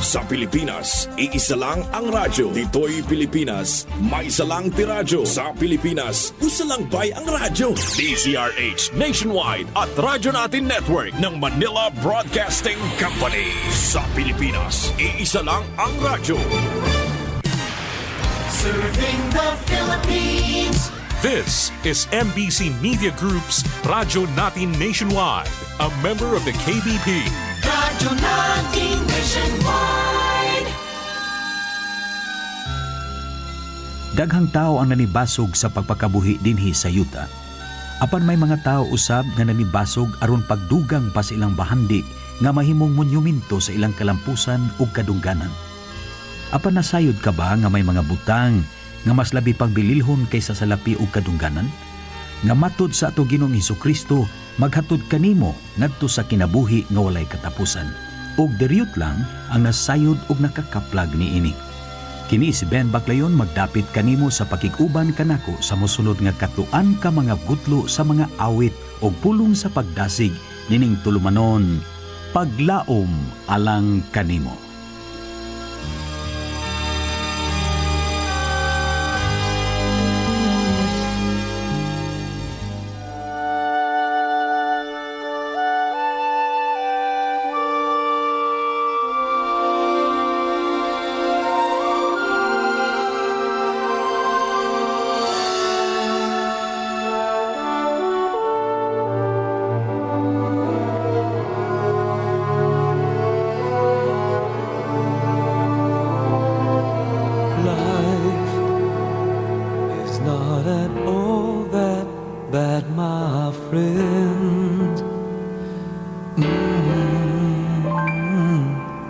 Sa Pilipinas, iisa lang ang radyo. Dito'y Pilipinas, may isa lang tiradyo. Sa Pilipinas, usa lang bay ang radyo. DZRH Nationwide at Radyo Natin Network ng Manila Broadcasting Company. Sa Pilipinas, iisa lang ang radyo. Serving the Philippines. This is MBC Media Group's Radyo Natin Nationwide, a member of the KBP. Radyo Natin Nationwide. Daghang tao ang nanibasog sa pagpakabuhi dinhi sa yuta. Apan may mga tao usab nga nanibasog aron pagdugang pa sa ilang bahandi nga mahimong monumento sa ilang kalampusan ug kadungganan. Apan nasayod ka ba nga may mga butang nga mas labi pang bililhon kaysa sa lapi ug kadungganan? Nga matod sa ato Ginoong Hesukristo, maghatod kanimo ngadto sa kinabuhi nga walay katapusan. Ug deriyot lang ang nasayod ug nakakaplag niini. Kini si Ben Baclayon magdapit kanimo sa pakiguban kanako sa mosunod nga katuan ka mga gutlo sa mga awit ug pulong sa pagdasig nining tulumanon, Paglaom alang kanimo.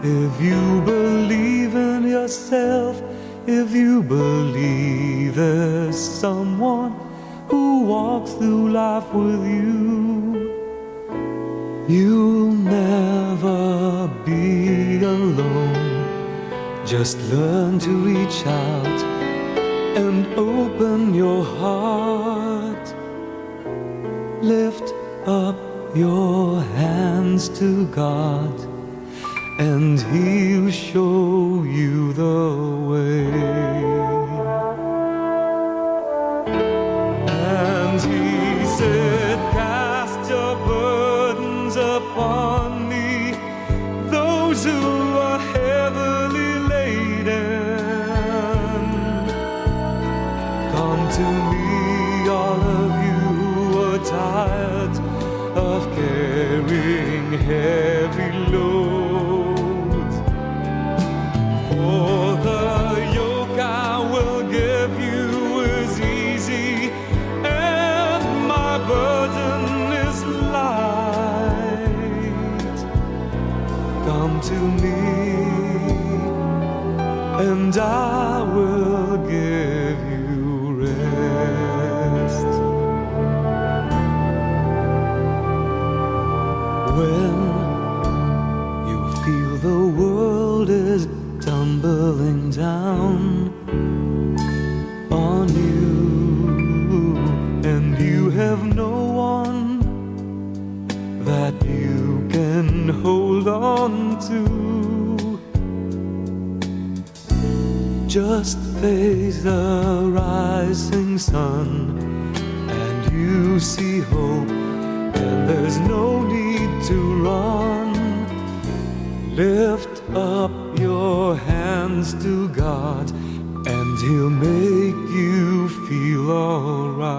If you believe in yourself, if you believe there's someone who walks through life with you, you'll never be alone. Just learn to reach out and open your heart. Lift up your hands to God, and He'll show you the way. And He said, cast your burdens upon me, those who are heavily laden. Come to me, all of you who are tired of carrying heavy loads. For the yoke I will give you is easy, and my burden is light. Come to me, and I will give you rest. When you feel the world is tumbling down on you, and you have no one that you can hold on to, just face the rising sun and you see hope, and there's no need to run. Lift up your hands to God, and He'll make you feel alright.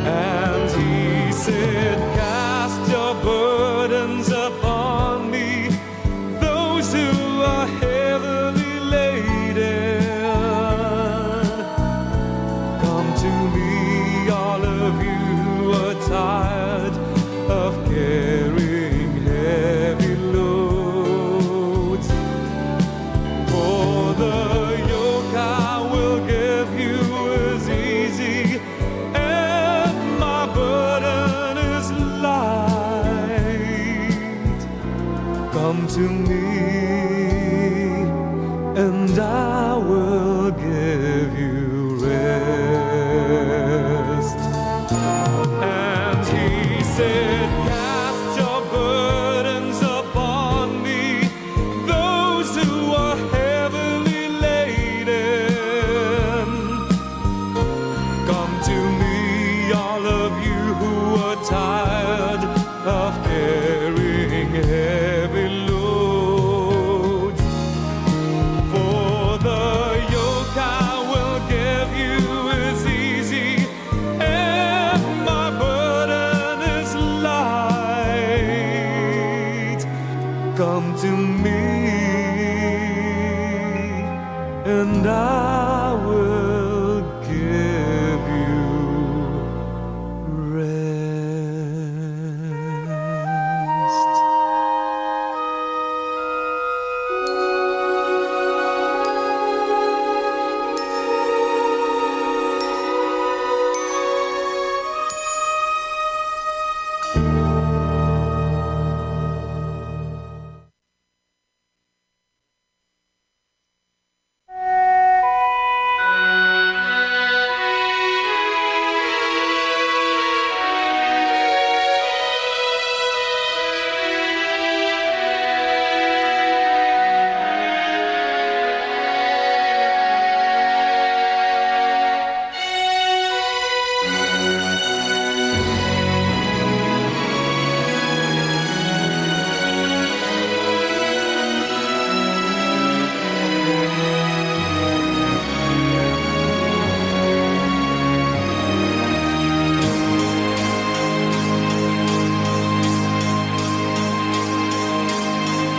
And He said, cast your burdens upon me, those who are heavily laden. Come to me, all of you who are tired of carrying heavy loads. For the yoke I will give you is easy, and my burden is light. Come to me, and I will give you rest. And He said, cast your burdens heavy loads. For the yoke I will give you is easy, and my burden is light. Come to me, and I will give you rest.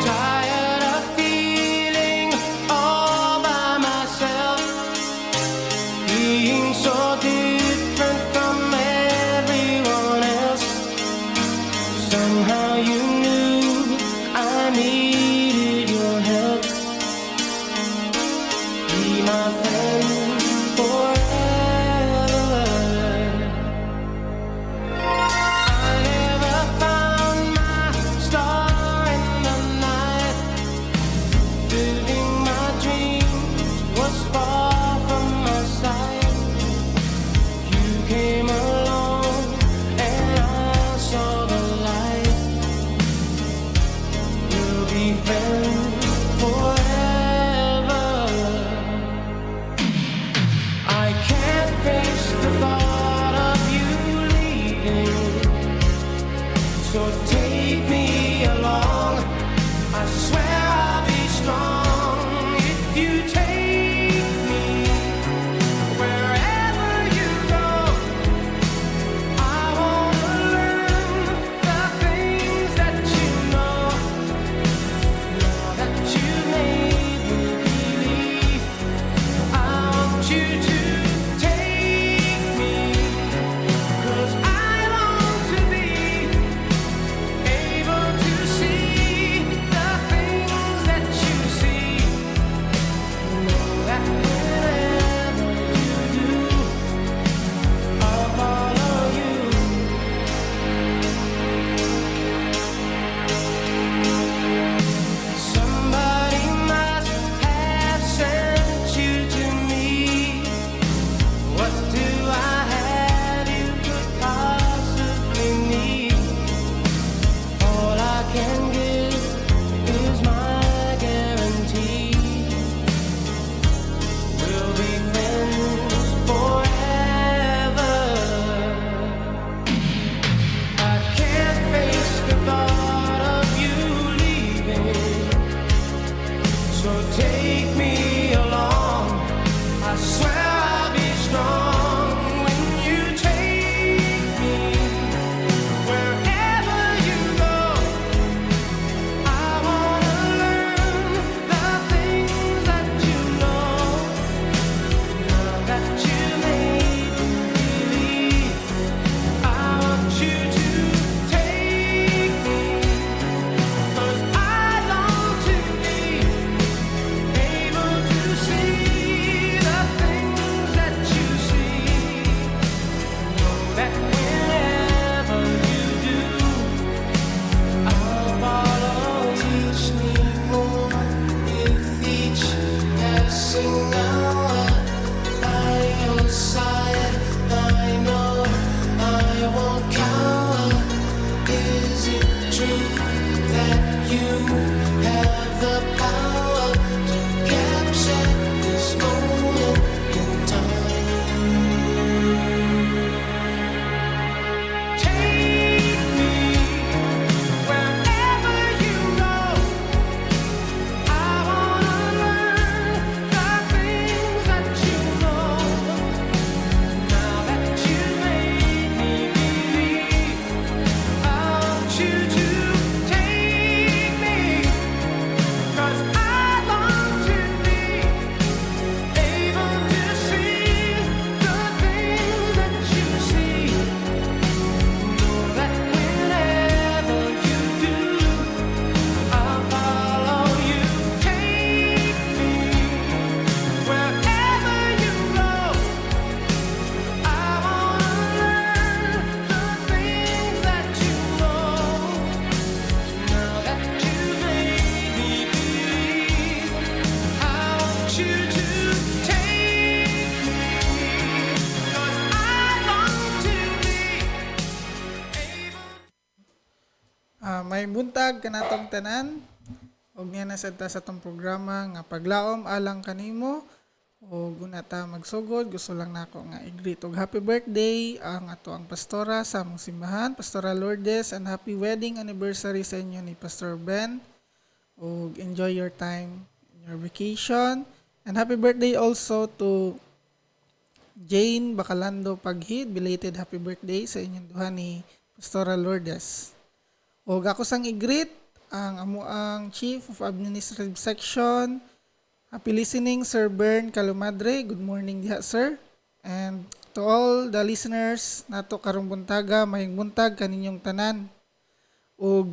Tired of feeling all by myself, being so different from everyone else. Somehow you knew I needed your help. Be my friend forever. I never found my star in the night. Living my dream was far from my sight. You came along and I saw the light. We'll be friends forever. I can't face the thought of you leaving. So take me along. I swear I'll be strong if you take me wherever you go. I wanna learn the things that you know. Now that you made May buntag kanatong tanan. Og niya na sad ta sa tong programa nga paglaom alang kanimo. O gunata magsugod, gusto lang nako nga i-greet og happy birthday ang ato ang pastora sa among simbahan, Pastora Lourdes, and happy wedding anniversary sa inyo ni Pastor Ben. Og enjoy your time in your vacation. And happy birthday also to Jane Bacalando Paghid. Belated happy birthday sa inyong duha ni Pastora Lourdes. O ako sang i-greet ang amuang Chief of Administrative Section. Happy listening, Sir Bern Calumadre. Good morning diha, sir. And to all the listeners nato karong buntaga, mayong buntag kaninyong tanan. O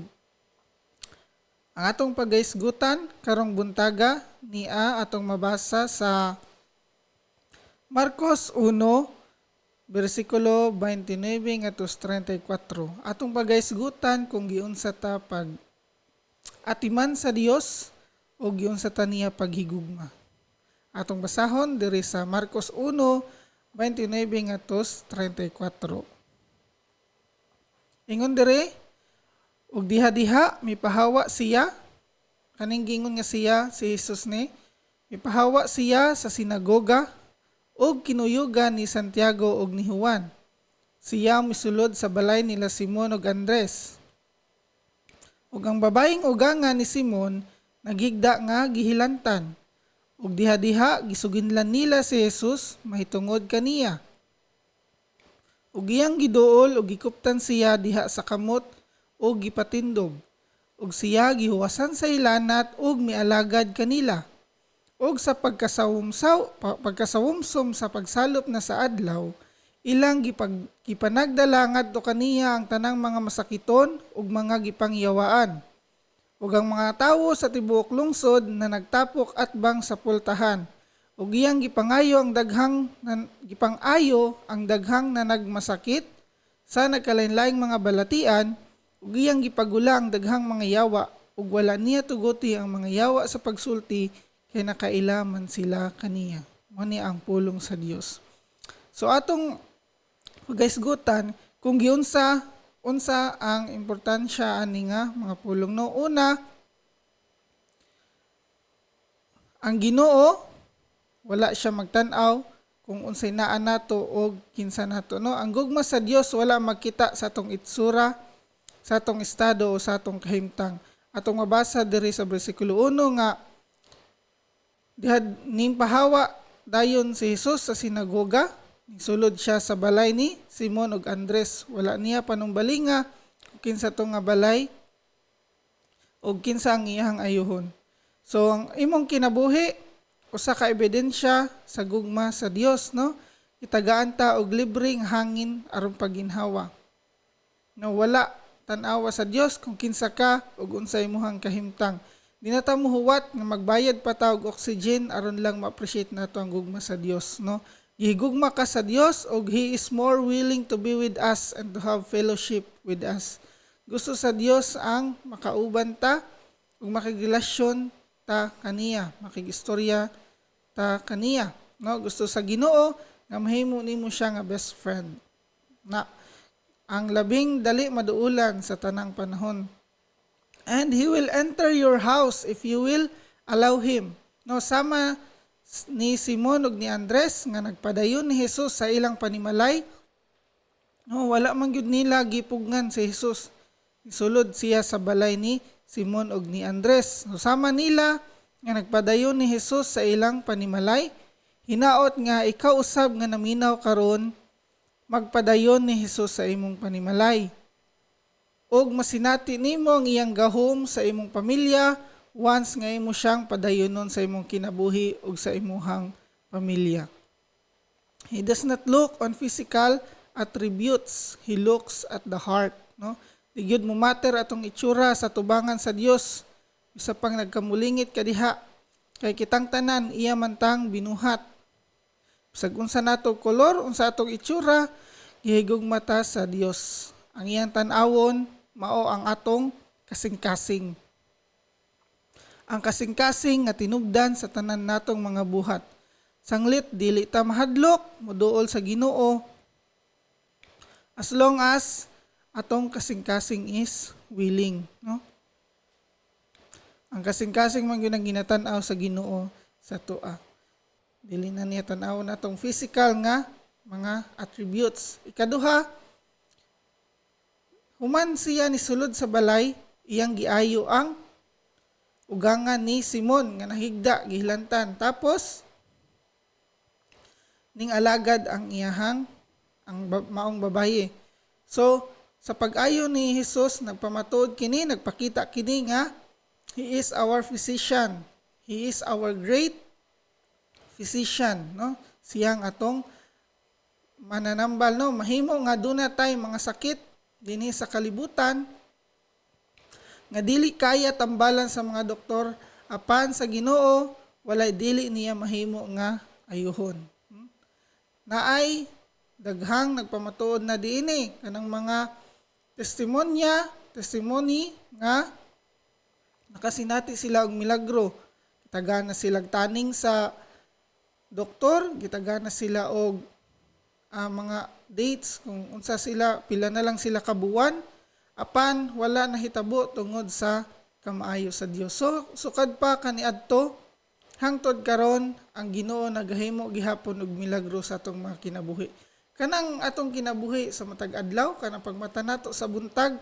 ang atong pagaisgutan karong buntaga niya atong mabasa sa Marcos 1, versikulo 29 ngadto 34. Atong pagaisgutan kung giunsa ta pag atiman sa Dios o giunsa ta niya paghigugma. Atong basahon diri sa Marcos 1, 29 ngadto 34. Ingon diri, ug diha-diha mipahawa siya, kaning gingon nga siya si Jesus ni, mipahawa siya sa sinagoga og kinuyugan ni Santiago ug ni Juan. Siya misulod sa balay nila Simon ug Andres. Ug ang babaeng ugangan ni Simon naghigda nga gihilantan. Ug diha-diha gisuginlan nila si Jesus mahitungod kaniya. Ug iyang giduol ug gikuptan siya diha sa kamot ug gipatindog. Ug siya gihuwasan sa ilanat ug mialagad kanila. Og sa pagkasawumsom sa pagsalop na sa adlaw, ilang gipanagdala ngadto kaniya ang tanang mga masakiton ug mga gipangyawaan. Ug ang mga tawo sa tibuok lungsod na nagtapok atbang sa pultahan. Ug iyang gipangayo ang daghang na nagmasakit sa nagkalain-laing mga balatian, ug iyang gipagulang daghang mga yawa, ug wala niya tuguti ang mga yawa sa pagsulti kay nakailaman sila kaniya. Mani ang pulong sa Dios. So atong pagaisgutan kung giunsa unsa ang importansya ani nga mga pulong no. Una, ang Ginoo wala siya magtan-aw kung unsay naa nato og kinsa nato no. Ang gugma sa Dios wala magkita sa atong itsura, sa atong estado o sa atong kahimtang. Atong mabasa diri sa bersikulo 1 nga dihad ning pahawa dayon si Jesus sa sinagoga, sulod siya sa balay ni Simon ug Andres. Wala niya panumbalinga kung kinsa to nga balay ug kinsa ang iyang ayuhon. So ang imong kinabuhi usa ka ebidensya sa gugma sa Dios no. Itagaan ta og libreng hangin aron paginhawa. No, wala tan-awa sa Dios kung kinsa ka ug unsay imong kahimtang. Di na ta muhuwat nga magbayad pa ta og oxygen aron lang ma-appreciate nato ang gugma sa Dios no. Gihigugma ka sa Dios og He is more willing to be with us and to have fellowship with us. Gusto sa Dios ang makauban ta ug makigilasyon ta kaniya, makigistorya ta kaniya no. Gusto sa Ginoo nga mahimo nimo siya nga best friend na ang labing dali maduulan sa tanang panahon. And He will enter your house if you will allow Him. No, sama ni Simon ug ni Andres nga nagpadayon ni Jesus sa ilang panimalay. No, wala man gyud nila gipugngan si Jesus. Isulod siya sa balay ni Simon ug ni Andres. No, sama nila nga nagpadayon ni Jesus sa ilang panimalay. Hinaot nga ikaw usab nga naminaw karon magpadayon ni Jesus sa imong panimalay. Og masinati nimo ang iyang gahom sa imong pamilya once nga imo siyang padayonon sa imong kinabuhi ug sa imuhang pamilya. He does not look on physical attributes, He looks at the heart, no? Di gyud mo matter atong itsura sa tubangan sa Dios. Isa pang nagkamulingit kadiha kay kitang tanan iya man tang binuhat. Bisag unsa nato kolor, unsa atong itsura, gihigugma ta sa Dios. Ang iyang tan-awon mao ang atong kasing-kasing. Ang kasing-kasing nga tinubdan sa tanan natong mga buhat. Sanglit dili ta mahadlok, moduol sa Ginoo. As long as atong kasing-kasing is willing, no? Ang kasing-kasing man gyud ang ginatan-aw sa Ginoo sa tua. Dili na niya tan-aw na atong physical nga mga attributes. Ikaduha, human siya ni sulod sa balay, iyang giayo ang ugangan ni Simon nga nahigda gihilantan. Tapos ning alagad ang iyahang maong babaye. So sa pag-ayo ni Jesus nagpamatuod kini, nagpakita kini nga He is our physician. He is our great physician, no? Siyang atong mananambal, no? Mahimo nga duna tay mga sakit dinhi sa kalibutan nga dili kaya tambalan sa mga doktor, apan sa Ginoo walay dili niya mahimo nga ayuhon. Naay daghang nagpamatuod na diini kanang mga testimony nga nakasinati sila og milagro. Gitagana sila taning sa doktor, gitagana sila og mga dates kung unsa sila, pila na lang sila kabuwan, apan wala nahitabo tungod sa kamaayo sa Dios. So sukad pa kaniadto hangtod karon ang Ginoo nagahimo gihapon og milagro sa atong mga kinabuhi. Kanang atong kinabuhi sa matag adlaw, kanang pagmata nato sa buntag,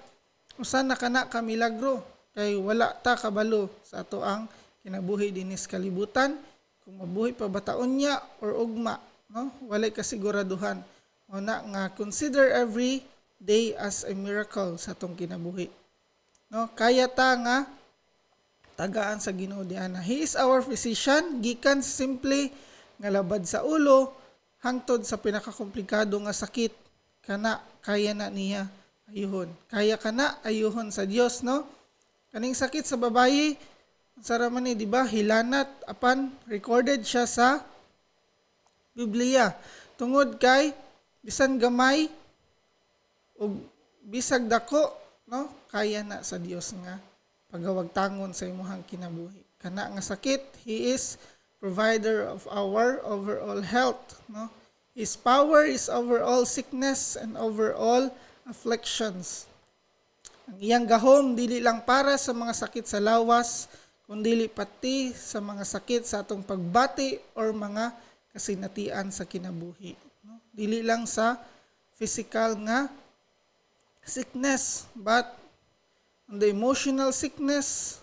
usa na kana ka milagro kay wala ta kabalo sa ato ang kinabuhi dinis kalibutan kung mabuhi pa ba taon niya or ugma, no? Walay kasiguraduhan. Una nga consider every day as a miracle sa atong kinabuhi. No, kaya ta nga tagaan sa Ginoo diana. He is our physician, gikan simply nga labad sa ulo hangtod sa pinakakomplikado nga sakit kana kaya na niya ayuhon. Kaya kana ayuhon sa Dios, no? Kaning sakit sa babayi, sara man ni, di ba? Hilanat apan recorded siya sa Biblia. Tungod kay bisan gamay o bisag dako, no? Kaya na sa Dios nga pagawagtangon sa imong kinabuhi. Kana nga sakit, He is provider of our overall health, no? His power is over all sickness and over all afflictions. Ang iyang gahom dili lang para sa mga sakit sa lawas, kundi pati sa mga sakit sa atong pagbati or mga kasinatian sa kinabuhi. No? Dili lang sa physical nga sickness, but on the emotional sickness,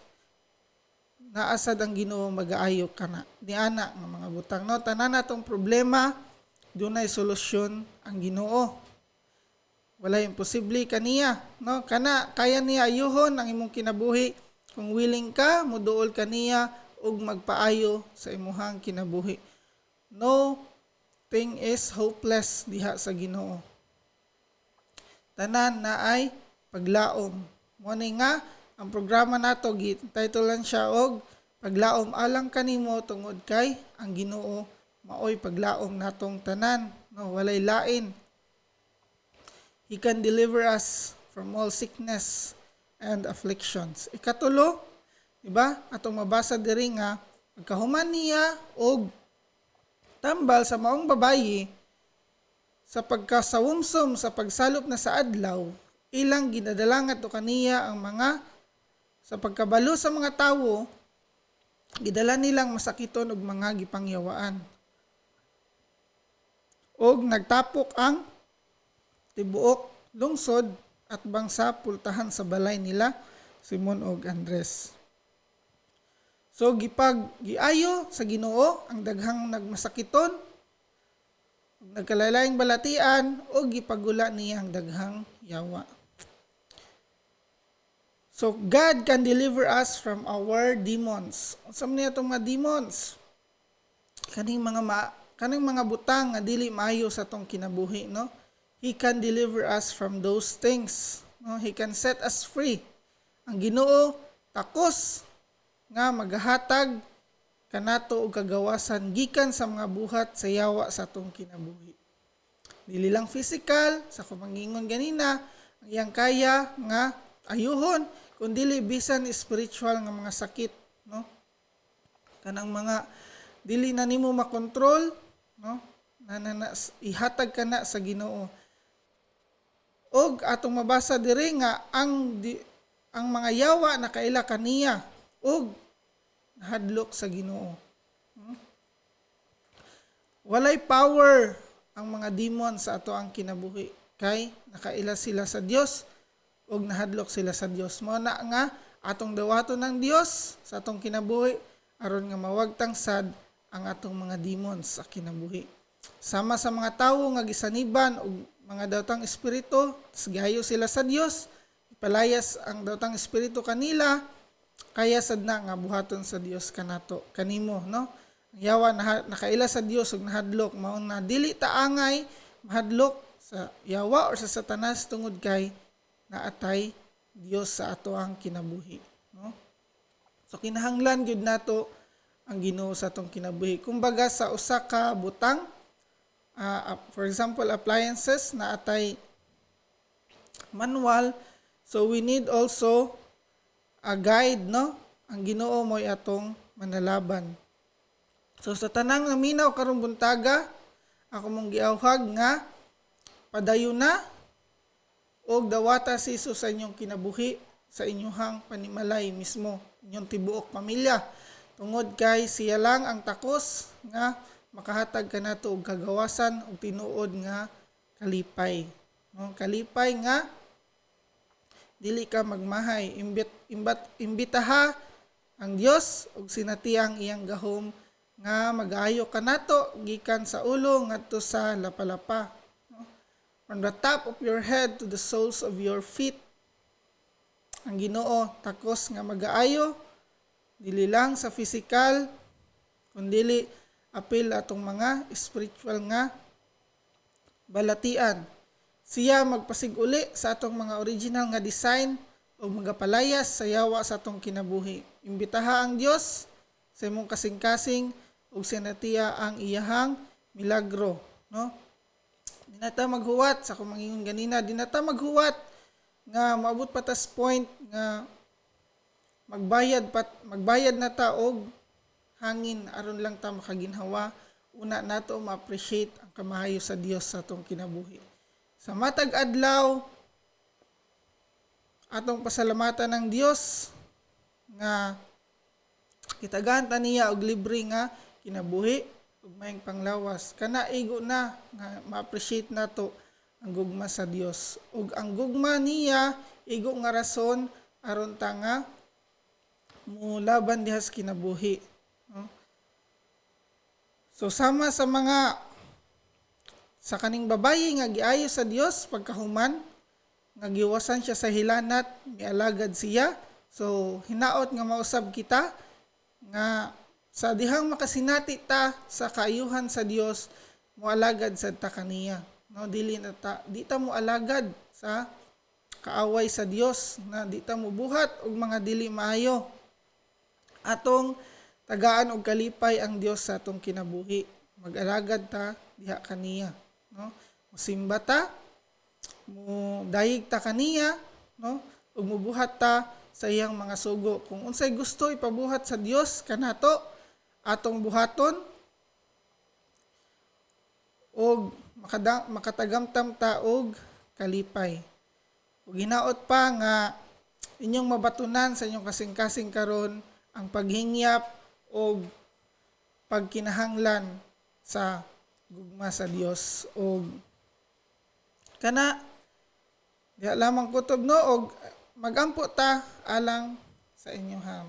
naasad ang Ginoo mag-aayo kana. Diana nga mga butang, no? Tanan natong problema, dunay solusyon ang Ginoo. Wala imposible kaniya, no? Kana kaya niya ayuhon ang imong kinabuhi kung willing ka moduol kaniya ug magpaayo sa imong kinabuhi. No thing is hopeless diha sa Ginoo. Tanan na ay paglaom. Mo ni nga ang programa nato gititulan siya og paglaom alang kanimo tungod kay ang Ginoo maoy paglaom natong tanan, no? Walay lain. He can deliver us from all sickness and afflictions. Ikatulo, di ba? Atong mabasa diri nga pagkahuman niya og tambal sa maong babayi sa pagkasawumsom sa pagsalop na sa adlaw, ilang ginadalangat to kaniya ang mga sa pagkabalo sa mga tawo, gidala nilang masakiton og mga gipangyawaan. Og nagtapok ang tibuok lungsod at bangsa pultahan sa balay nila Simon ug Andres. So giayo sa Ginoo ang daghang nagmasakiton, nagkalalayang balatian o gipagula niya ang daghang yawa. So God can deliver us from our demons. Unsa man niya itong mga demons? Kaning mga butang nga dili maayo sa tong kinabuhi, no? He can deliver us from those things. No? He can set us free. Ang Ginoo takos nga maghatag kanato og kagawasan gikan sa mga buhat sa yawa sa atong kinabuhi. Dili lang physical, sa kumangingon ganina, ang iyang kaya nga ayuhon, kundi bisan spiritual nga mga sakit, no? Kanang mga dili na nimo makontrol, no? Na ihatag kana sa Ginoo. Og atong mabasa diri nga ang mga yawa nakaila kaniya og nahadlok sa Ginoo. Walay power ang mga demon sa ato ang kinabuhi kay nakaila sila sa Dios og nahadlok sila sa Dios. Mao na nga atong dawaton ng Dios sa atong kinabuhi aron nga mawagtang sad ang atong mga demons sa kinabuhi. Sama sa mga tawo nga gisaniban og mga daotang espiritu, gayo sila sa Dios, ipalayas ang daotang espiritu kanila, kaya sad na nga buhaton sa Dios kanato, kanimo, no? Ang yawa nakaila sa Dios ug nahadlok, mao na dili ta angay mahadlok sa yawa or sa Satanas tungod kay naatay Dios sa ato ang kinabuhi, no? So kinahanglan gyud nato ang Ginoo sa atong kinabuhi. Kumbaga sa usa ka butang, for example, appliances na atay manual, so we need also a guide, no? Ang Ginoo mo'y atong manalaban. So sa tanang naminaw karong buntaga, ako mong giawhag nga padayon na og dawata si Jesus sa inyong kinabuhi, sa inyong panimalay mismo, inyong tibuok pamilya. Tungod kay siya lang ang takos nga makahatag kanato og kagawasan ug tinuod nga kalipay. No, kalipay nga dili ka magmahay, imbitaha ang Dios ug sinatiyang iyang gahom nga mag-ayo kanato gikan sa ulo ngadto sa lapalapa. No? From the top of your head to the soles of your feet. Ang Ginoo takos nga mag-aayo dili lang sa physical kundi apil atong mga spiritual nga balatian. Siya magpasiguli sa atong mga original nga design o magapalayas sa yawa sa atong kinabuhi. Imbitaha ang Dios sa imong kasing-kasing ug sinatiya ang iyahang milagro, no? Dinata maghuwat sa akong mangingon ganina, dinata maghuwat nga maabot pa tas point nga magbayad na ta og hangin aron lang ta makaginhawa, una nato ma-appreciate ang kamahayo sa Dios sa atong kinabuhi. Sa matag adlaw atong pasalamatan ng Dios nga kitagan ta niya og libre nga kinabuhi ug maayong panglawas. Kana igo na nga ma-appreciate nato ang gugma sa Dios. Ug ang gugma niya igo nga rason aron ta nga mulaban dihas kinabuhi. No? So sama sa kaning babayi nga giayo sa Dios pagkahuman nga giwasan siya sa hilanat, mialagad siya. So hinaot nga mausab kita nga sa dihang makasinati ta sa kaayuhan sa Dios, moalagad sad ta kaniya. No, di ta mo alagad sa kaaway sa Dios, na di ta mo buhat og mga dili maayo. Atong tagaan og kalipay ang Dios sa atong kinabuhi. Mag-alagad ta diha kaniya, no? Musimba ta, mo dayig ta kaniya, no? Ug mubuhat ta sa iyang mga sugo. Kung unsay gusto ipabuhat sa Dios kanato, atong buhaton og makatagamtam ta og kalipay. Ug hinaot pa nga inyong mabatunan sa inyong kasing-kasing karon ang paghingyap o pagkinahanglan sa gugma sa Dios. O kana diha lamang kutob, no? O magampo ta alang sa inyo ha.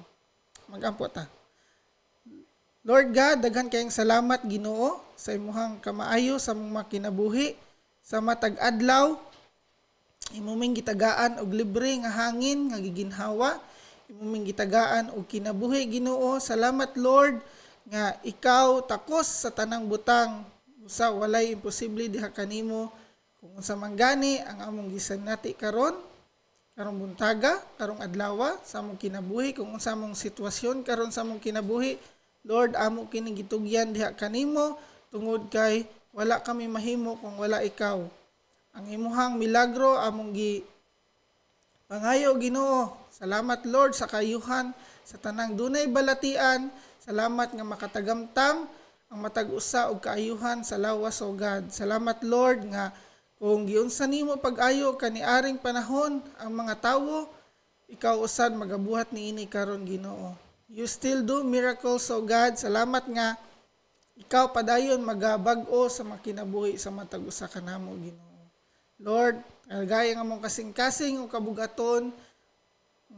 Magampo ta. Lord God, daghan kayong salamat Ginoo sa imuhang kamaayo sa mga kinabuhi, sa matag adlaw imuming gitagaan og libre nga hangin nga giginhawa, imuming gitagaan og kinabuhi Ginoo. Salamat Lord nga ikaw takos sa tanang butang, usa walay imposible diha kanimo. Kung unsa man gani ang among gisanati karong buntaga, karong adlaw sa among kinabuhi, kung unsa among sitwasyon karon sa among kinabuhi, Lord, amo kining gitugyan diha kanimo tungod kay wala kami mahimo kung wala ikaw. Ang imuhang milagro among pangayo Ginoo. Salamat Lord sa kayuhan sa tanang dunay balatian. Salamat nga makatagamtam ang matag-usa og kaayuhan sa lawas o God. Salamat Lord nga Kung giunsa nimo pag-ayo kaniaring panahon ang mga tawo, ikaw usad magabuhat niini karon Ginoo. You still do miracles, O God. Salamat nga ikaw padayon magabag-o sa makinabuhi sa matag usa ka namo Ginoo. Lord, gaya nga mong kasing-kasing o kabugaton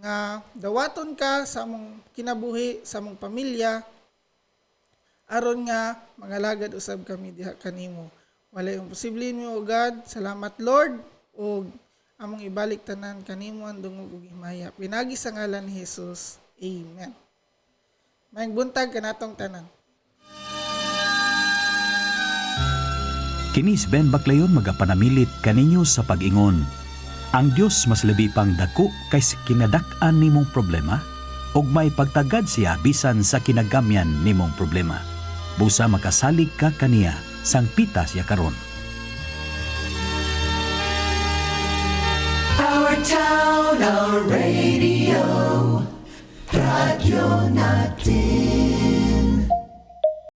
nga dawaton ka sa among kinabuhi sa among pamilya aron nga mangalagad usab kami diha kanimo. Walay imposible nimo, O God. Salamat Lord, ug among ibalik tanan kanimo ang dungog ug himaya. Pinagi sa ngalan ni Jesus. Amen. Maayong buntag kanatong tanan. Kinis Ben Baclayon magapanamilit kaninyo sa pag-ingon. Ang Dios mas labi pang dako kaysa kinadak-an nimong problema ug may pagtagad siya bisan sa kinagamyan nimong problema. Busa makasalig ka kaniya sang pita siya karon. Our town, our radio, Radio Natin.